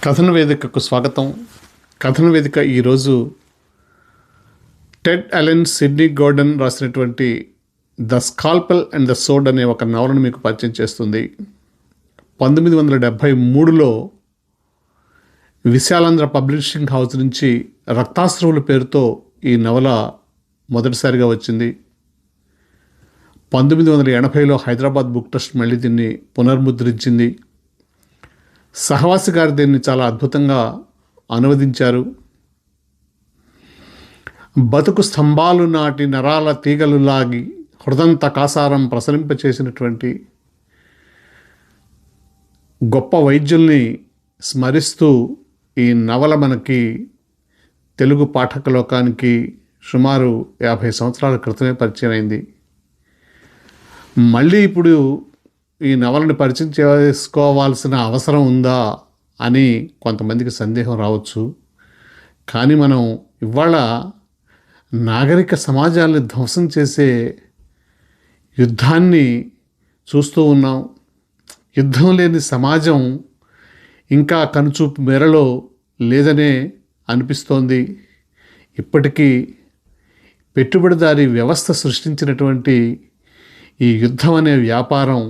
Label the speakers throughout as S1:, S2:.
S1: కథన వేదికకు స్వాగతం. కథన వేదిక ఈరోజు టెడ్ అలెన్ సిడ్నీ గోర్డన్ రాసినటువంటి ద స్కాల్పెల్ అండ్ ద సోడ్ అనే ఒక నవలను మీకు పరిచయం చేస్తుంది. 1973లో విశాలాంధ్ర పబ్లిషింగ్ హౌస్ నుంచి రక్తాశ్రువుల పేరుతో ఈ నవల మొదటిసారిగా వచ్చింది. 1980లో హైదరాబాద్ బుక్ ట్రస్ట్ మళ్ళీ దీన్ని పునర్ముద్రించింది. సహవాసి గారు దీన్ని చాలా అద్భుతంగా అనువదించారు. బతుకు స్తంభాలు నాటి నరాల తీగలు లాగి హృదంత కాసారం ప్రసరింపచేసినటువంటి గొప్ప వైద్యుల్ని స్మరిస్తూ ఈ నవల మనకి తెలుగు పాఠక లోకానికి సుమారు 50 సంవత్సరాల క్రితమే పరిచయం అయింది. మళ్ళీ ఇప్పుడు ఈ నవలని పరిచయం చేసుకోవాల్సిన అవసరం ఉందా అని కొంతమందికి సందేహం రావచ్చు. కానీ మనం ఇవాళ నాగరిక సమాజాన్ని ధ్వంసం చేసే యుద్ధాన్ని చూస్తూ ఉన్నాం. యుద్ధం లేని సమాజం ఇంకా కనుచూపు మేరలో లేదనే అనిపిస్తోంది. ఇప్పటికీ పెట్టుబడిదారీ వ్యవస్థ సృష్టించినటువంటి ఈ యుద్ధం అనే వ్యాపారం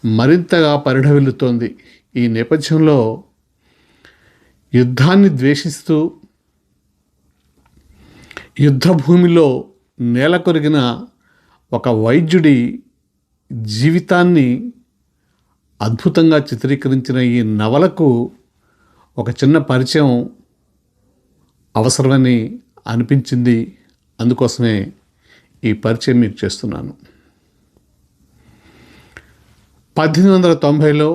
S1: మరింతగా పరిఢవిల్లుతోంది. ఈ నేపథ్యంలో యుద్ధాన్ని ద్వేషిస్తూ యుద్ధ భూమిలో నేలకొరిగిన ఒక వైద్యుడి జీవితాన్ని అద్భుతంగా చిత్రీకరించిన ఈ నవలకు ఒక చిన్న పరిచయం అవసరమని అనిపించింది. అందుకోసమే ఈ పరిచయం మీకు చేస్తున్నాను. 1890లో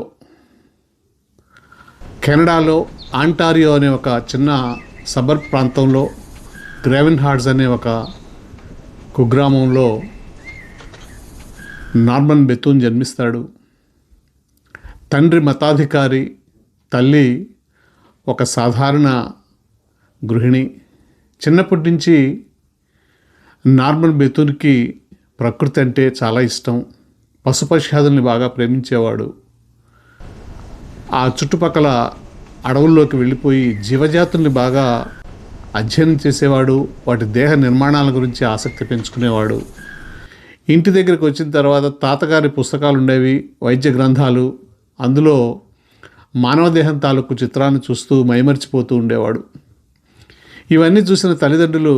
S1: కెనడాలో ఆంటారియో అనే ఒక చిన్న సబర్బ్ ప్రాంతంలో గ్రావెన్హార్డ్స్ అనే ఒక కుగ్రామంలో నార్మన్ బెతూన్ జన్మిస్తాడు. తండ్రి మతాధికారి, తల్లి ఒక సాధారణ గృహిణి. చిన్నప్పటి నుంచి నార్మన్ బెతూన్కి ప్రకృతి అంటే చాలా ఇష్టం. పశుపక్షాదుల్ని బాగా ప్రేమించేవాడు. ఆ చుట్టుపక్కల అడవుల్లోకి వెళ్ళిపోయి జీవజాతుల్ని బాగా అధ్యయనం చేసేవాడు. వాటి దేహ నిర్మాణాల గురించి ఆసక్తి పెంచుకునేవాడు. ఇంటి దగ్గరికి వచ్చిన తర్వాత తాతగారి పుస్తకాలు ఉండేవి, వైద్య గ్రంథాలు. అందులో మానవ దేహం తాలూకు చిత్రాన్ని చూస్తూ మైమరిచిపోతూ ఉండేవాడు. ఇవన్నీ చూసిన తల్లిదండ్రులు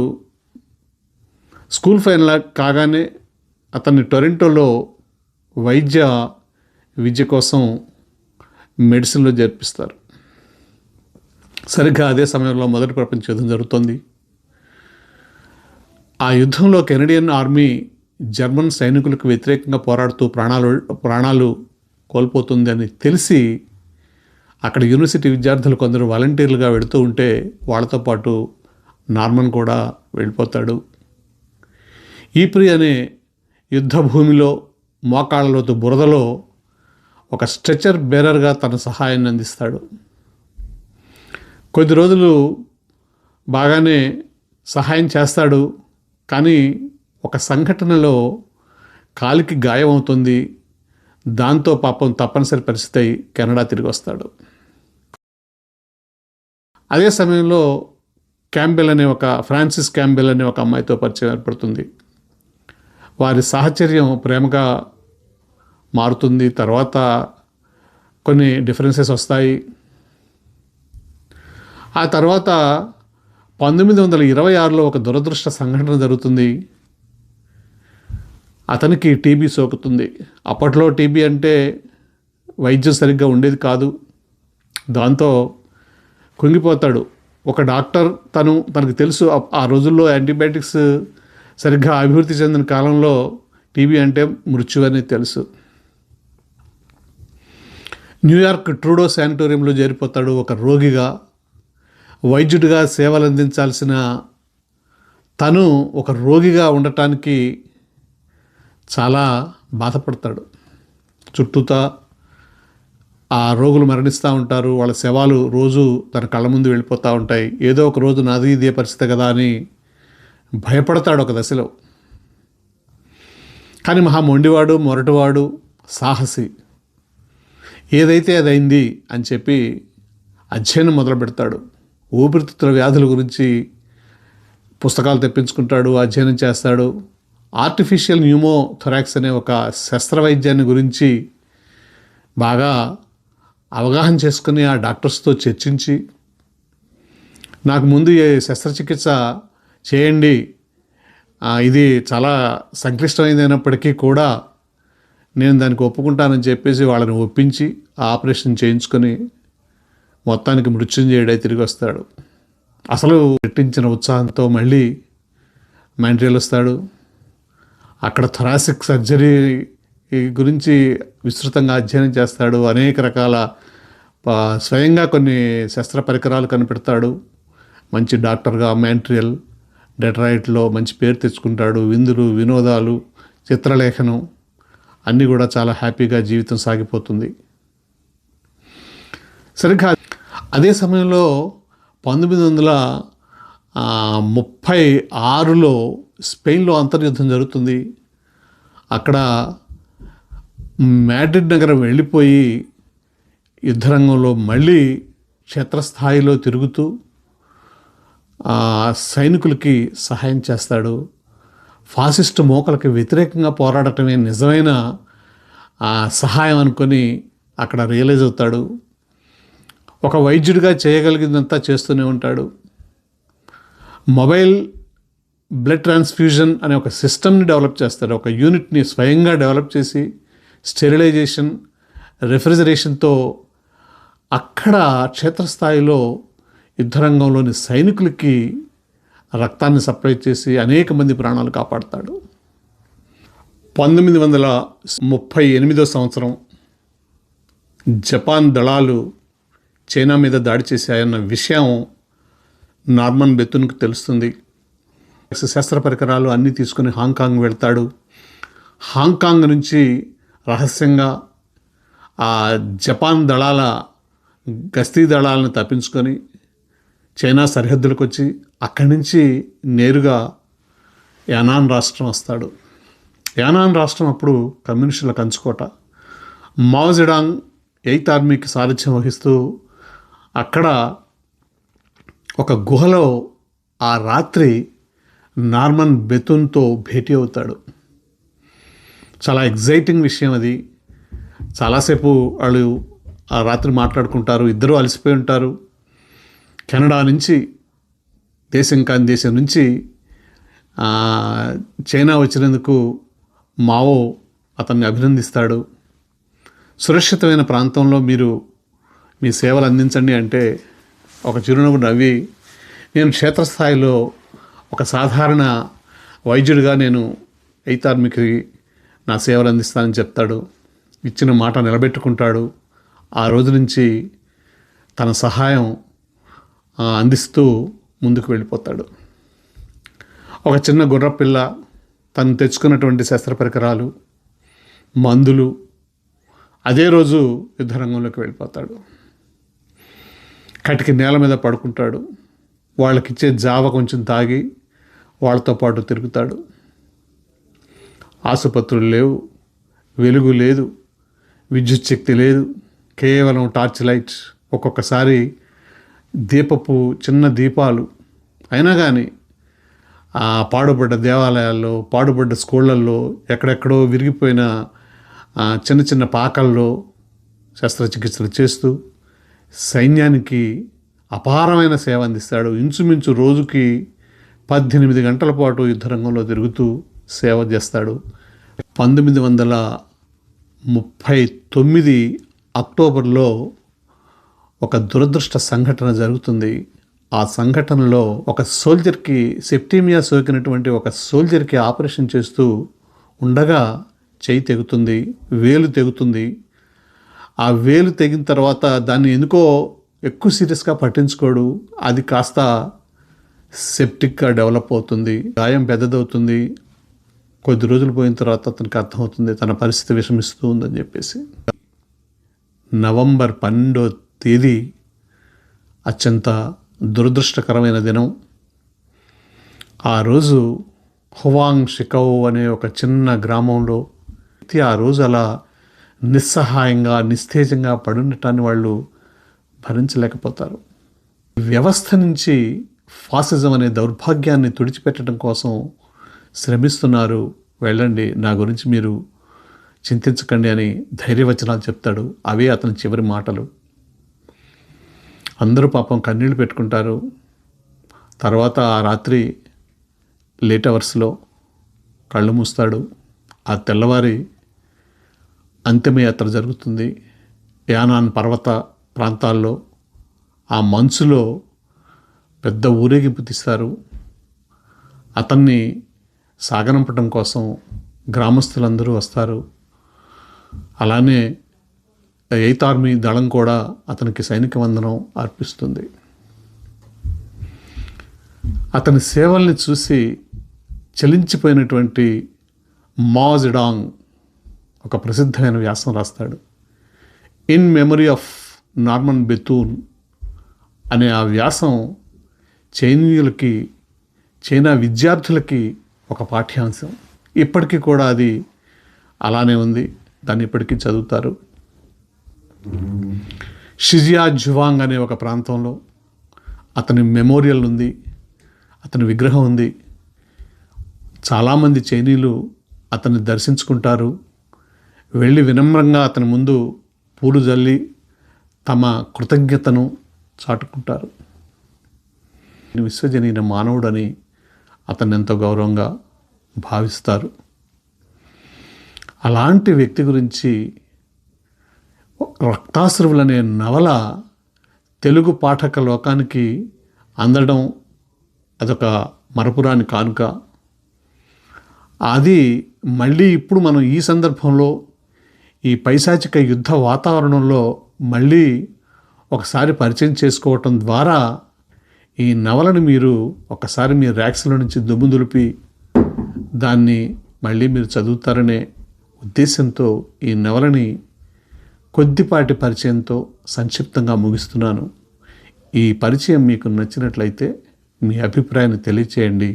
S1: స్కూల్ ఫైనల్ కాగానే అతన్ని టొరంటోలో వైద్య విద్య కోసం మెడిసిన్లో చేర్పిస్తారు. సరిగ్గా అదే సమయంలో మొదటి ప్రపంచ యుద్ధం జరుగుతుంది. ఆ యుద్ధంలో కెనడియన్ ఆర్మీ జర్మన్ సైనికులకు వ్యతిరేకంగా పోరాడుతూ ప్రాణాలు కోల్పోతుంది అని తెలిసి అక్కడ యూనివర్సిటీ విద్యార్థులు కొందరు వాలంటీర్లుగా వెళుతూ ఉంటే వాళ్ళతో పాటు నార్మన్ కూడా వెళ్ళిపోతాడు. ఈప్రి అనే యుద్ధ భూమిలో మోకాళ్ళలోతు బురదలో ఒక స్ట్రెచర్ బేరర్గా తన సహాయాన్ని అందిస్తాడు. కొద్ది రోజులు బాగానే సహాయం చేస్తాడు. కానీ ఒక సంఘటనలో కాలికి గాయం అవుతుంది. దాంతో పాపం తప్పనిసరి పరిస్థితి అయి కెనడా తిరిగి వస్తాడు. అదే సమయంలో ఫ్రాన్సిస్ క్యాంబెల్ అనే ఒక అమ్మాయితో పరిచయం ఏర్పడుతుంది. వారి సాహచర్యం ప్రేమగా మారుతుంది. తర్వాత కొన్ని డిఫరెన్సెస్ వస్తాయి. ఆ తర్వాత 1926లో ఒక దురదృష్ట సంఘటన జరుగుతుంది. అతనికి టీబీ సోకుతుంది. అప్పట్లో టీబీ అంటే వైద్యం సరిగ్గా ఉండేది కాదు. దాంతో కుంగిపోతాడు. ఒక డాక్టర్ తనకు తెలుసు, ఆ రోజుల్లో యాంటీబయాటిక్స్ సరిగ్గా అభివృద్ధి చెందిన కాలంలో టీబీ అంటే మృత్యు అని తెలుసు. న్యూయార్క్ ట్రూడో శానిటోరియంలో చేరిపోతాడు. ఒక రోగిగా, వైద్యుడిగా సేవలు అందించాల్సిన తను ఒక రోగిగా ఉండటానికి చాలా బాధపడతాడు. చుట్టూతా ఆ రోగులు మరణిస్తూ ఉంటారు. వాళ్ళ శవాలు రోజు తన కళ్ళ ముందు వెళ్ళిపోతూ ఉంటాయి. ఏదో ఒక రోజు నాది ఇదే పరిస్థితి కదా అని భయపడతాడు ఒక దశలో. కానీ మహా మొండివాడు, మొరటివాడు, సాహసి. ఏదైతే అదైంది అని చెప్పి అధ్యయనం మొదలు పెడతాడు. ఊపిరితిత్తుల వ్యాధుల గురించి పుస్తకాలు తెప్పించుకుంటాడు, అధ్యయనం చేస్తాడు. ఆర్టిఫిషియల్ న్యూమోథొరాక్స్ అనే ఒక శస్త్రవైద్యాన్ని గురించి బాగా అవగాహన చేసుకుని ఆ డాక్టర్స్తో చర్చించి, నాకు ముందు ఈ శస్త్రచికిత్స చేయండి, ఇది చాలా సంక్లిష్టమైనప్పటికీ కూడా నేను దానికి ఒప్పుకుంటానని చెప్పేసి వాళ్ళని ఒప్పించి ఆ ఆపరేషన్ చేయించుకొని మొత్తానికి మృత్యుంజయుడై తిరిగి వస్తాడు. అసలు రెట్టించిన ఉత్సాహంతో మళ్ళీ మాంట్రియల్ వస్తాడు. అక్కడ థొరాసిక్ సర్జరీ గురించి విస్తృతంగా అధ్యయనం చేస్తాడు. అనేక రకాల స్వయంగా కొన్ని శస్త్ర పరికరాలు కనిపెడతాడు. మంచి డాక్టర్గా మాంట్రియల్ డెట్రాయిట్లో మంచి పేరు తెచ్చుకుంటాడు. విందులు, వినోదాలు, చిత్రలేఖనం అన్నీ కూడా చాలా హ్యాపీగా జీవితం సాగిపోతుంది. సరిగ్గా అదే సమయంలో 1936లో స్పెయిన్లో అంతర్యుద్ధం జరుగుతుంది. అక్కడ మాడ్రిడ్ నగరం వెళ్ళిపోయి యుద్ధరంగంలో మళ్ళీ క్షేత్రస్థాయిలో తిరుగుతూ సైనికులకి సహాయం చేస్తాడు. ఫాసిస్టు మోకలకి వ్యతిరేకంగా పోరాడటమే నిజమైన సహాయం అనుకొని అక్కడ రియలైజ్ అవుతాడు. ఒక వైద్యుడిగా చేయగలిగిందంతా చేస్తూనే ఉంటాడు. మొబైల్ బ్లడ్ ట్రాన్స్ఫ్యూజన్ అనే ఒక సిస్టమ్ని డెవలప్ చేస్తాడు. ఒక యూనిట్ని స్వయంగా డెవలప్ చేసి స్టెరిలైజేషన్, రెఫ్రిజరేషన్తో అక్కడ క్షేత్రస్థాయిలో యుద్ధరంగంలోని సైనికులకి రక్తాన్ని సప్లై చేసి అనేక మంది ప్రాణాలు కాపాడుతాడు. 1938 సంవత్సరం జపాన్ దళాలు చైనా మీద దాడి చేశాయన్న విషయం నార్మన్ బెతున్కు తెలుస్తుంది. శస్త్ర పరికరాలు అన్నీ తీసుకుని హాంకాంగ్ వెళ్తాడు. హాంకాంగ్ నుంచి రహస్యంగా ఆ జపాన్ దళాల గస్తీ దళాలను తప్పించుకొని చైనా సరిహద్దులకు వచ్చి అక్కడి నుంచి నేరుగా యానాన్ రాష్ట్రం వస్తాడు. యానాన్ రాష్ట్రం అప్పుడు కమ్యూనిస్టుల కంచుకోట. మావో జెడాంగ్ 8th ఆర్మీకి సారథ్యం వహిస్తూ అక్కడ ఒక గుహలో ఆ రాత్రి నార్మన్ బెతున్తో భేటీ అవుతాడు. చాలా ఎగ్జైటింగ్ విషయం అది. చాలాసేపు వాళ్ళు ఆ రాత్రి మాట్లాడుకుంటారు. ఇద్దరూ అలసిపోయి ఉంటారు. కెనడా నుంచి, దేశం కాని దేశం నుంచి చైనా వచ్చినందుకు మావో అతన్ని అభినందిస్తాడు. సురక్షితమైన ప్రాంతంలో మీరు మీ సేవలు అందించండి అంటే ఒక చిరునవ్వు నవ్వి, నేను క్షేత్రస్థాయిలో ఒక సాధారణ వైద్యుడిగా నేను 8th ఆర్మీకి నా సేవలు అందిస్తానని చెప్తాడు. ఇచ్చిన మాట నిలబెట్టుకుంటాడు. ఆ రోజు నుంచి తన సహాయం అందిస్తూ ముందుకు వెళ్ళిపోతాడు. ఒక చిన్న గుర్రపిల్ల, తను తెచ్చుకున్నటువంటి శస్త్ర పరికరాలు, మందులు, అదే రోజు యుద్ధరంగంలోకి వెళ్ళిపోతాడు. కటికి నేల మీద పడుకుంటాడు. వాళ్ళకిచ్చే జావ కొంచెం తాగి వాళ్ళతో పాటు తిరుగుతాడు. ఆసుపత్రులు లేవు, వెలుగు లేదు, విద్యుత్ శక్తి లేదు, కేవలం టార్చ్ లైట్, ఒక్కొక్కసారి దీపపు చిన్న దీపాలు. అయినా కానీ ఆ పాడుపడ్డ దేవాలయాల్లో, పాడుపడ్డ స్కూళ్ళల్లో, ఎక్కడెక్కడో విరిగిపోయిన చిన్న చిన్న పాకల్లో శస్త్రచికిత్సలు చేస్తూ సైన్యానికి అపారమైన సేవ అందిస్తాడు. ఇంచుమించు రోజుకి 18 గంటల పాటు యుద్ధరంగంలో తిరుగుతూ సేవ చేస్తాడు. 1939 అక్టోబర్లో ఒక దురదృష్ట సంఘటన జరుగుతుంది. ఆ సంఘటనలో ఒక సోల్జర్కి, సెప్టిమియా సోకినటువంటి ఒక సోల్జర్కి ఆపరేషన్ చేస్తూ ఉండగా చేయి తెగుతుంది, వేలు తెగుతుంది. ఆ వేలు తెగిన తర్వాత దాన్ని ఎందుకో ఎక్కువ సీరియస్గా పట్టించుకోడు. అది కాస్త సెప్టిక్గా డెవలప్ అవుతుంది, గాయం పెద్దదవుతుంది. కొద్ది రోజులు పోయిన తర్వాత అతనికి అర్థమవుతుంది తన పరిస్థితి విషమిస్తూ ఉందని చెప్పేసి. నవంబర్ 12వ తేదీ అత్యంత దురదృష్టకరమైన దినం. ఆ రోజు హువాంగ్ షికౌ అనే ఒక చిన్న గ్రామంలో ఆ రోజు అలా నిస్సహాయంగా, నిస్తేజంగా పడుండటాన్ని వాళ్ళు భరించలేకపోతారు. వ్యవస్థ నుంచి ఫాసిజం అనే దౌర్భాగ్యాన్ని తుడిచిపెట్టడం కోసం శ్రమిస్తున్నారు, వెళ్ళండి, నా గురించి మీరు చింతించకండి అని ధైర్యవచనాలు చెప్తాడు. అవే అతని చివరి మాటలు. అందరూ పాపం కన్నీళ్ళు పెట్టుకుంటారు. తర్వాత ఆ రాత్రి లేట్ అవర్స్లో కళ్ళు మూస్తాడు. ఆ తెల్లవారి అంతిమయాత్ర జరుగుతుంది. యానాన్ పర్వత ప్రాంతాల్లో ఆ మంచులో పెద్ద ఊరేగింపు తీస్తారు. అతన్ని సాగనంపడం కోసం గ్రామస్తులందరూ వస్తారు. అలానే 8th ఆర్మీ దళం కూడా అతనికి సైనిక వందనం అర్పిస్తుంది. అతని సేవల్ని చూసి చలించిపోయినటువంటి మాఓ జెడాంగ్ ఒక ప్రసిద్ధమైన వ్యాసం రాస్తాడు. In memory of Norman Bethune అనే ఆ వ్యాసం చైనా విద్యార్థులకి ఒక పాఠ్యాంశం. ఇప్పటికీ కూడా అది అలానే ఉంది. దాన్ని ఇప్పటికీ చదువుతారు. షిజియా జువాంగ్ అనే ఒక ప్రాంతంలో అతని మెమోరియల్ ఉంది, అతని విగ్రహం ఉంది. చాలామంది చైనీయులు అతన్ని దర్శించుకుంటారు. వెళ్ళి వినమ్రంగా అతని ముందు పూలు జల్లి తమ కృతజ్ఞతను చాటుకుంటారు. విశ్వజనీయ మానవుడని అతన్ని ఎంతో గౌరవంగా భావిస్తారు. అలాంటి వ్యక్తి గురించి రక్తాశ్రువులనే నవల తెలుగు పాఠక లోకానికి అందడం అదొక మరపురాని కానుక. అది మళ్ళీ ఇప్పుడు మనం ఈ సందర్భంలో ఈ పైశాచిక యుద్ధ వాతావరణంలో మళ్ళీ ఒకసారి పరిచయం చేసుకోవటం ద్వారా ఈ నవలను మీరు ఒకసారి మీ ర్యాక్స్లో నుంచి దుమ్ము దులిపి దాన్ని మళ్ళీ మీరు చదువుతారనే ఉద్దేశంతో ఈ నవలని కొద్దిపాటి పరిచయంతో సంక్షిప్తంగా ముగిస్తున్నాను. ఈ పరిచయం మీకు నచ్చినట్లయితే మీ అభిప్రాయాన్ని తెలియచేయండి.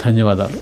S1: ధన్యవాదాలు.